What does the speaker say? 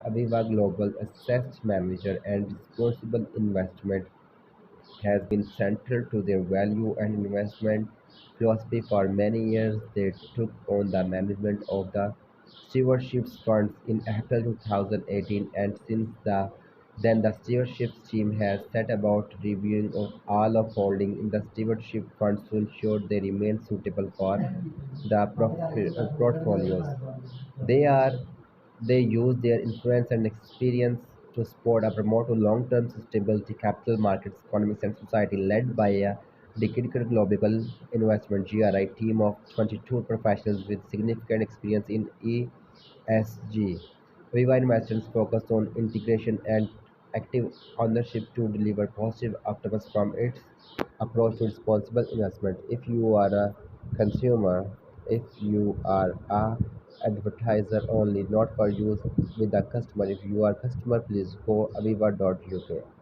Aviva Global Asset Manager and Responsible Investment has been central to their value and investment philosophy for many years. They took on the management of the stewardship funds in April 2018, and since then the stewardship team has set about reviewing of all of holding in the stewardship funds to ensure they remain suitable for the portfolios. They are they use their influence and experience to support and promote a long-term sustainability capital markets, economics, and society led by a dedicated global investment GRI team of 22 professionals with significant experience in ESG. Viva Investments focus on integration and active ownership to deliver positive outcomes from its approach to responsible investment. If you are a consumer, if you are a advertiser only, not for use with the customer. If you are customer, please go aviva.uk.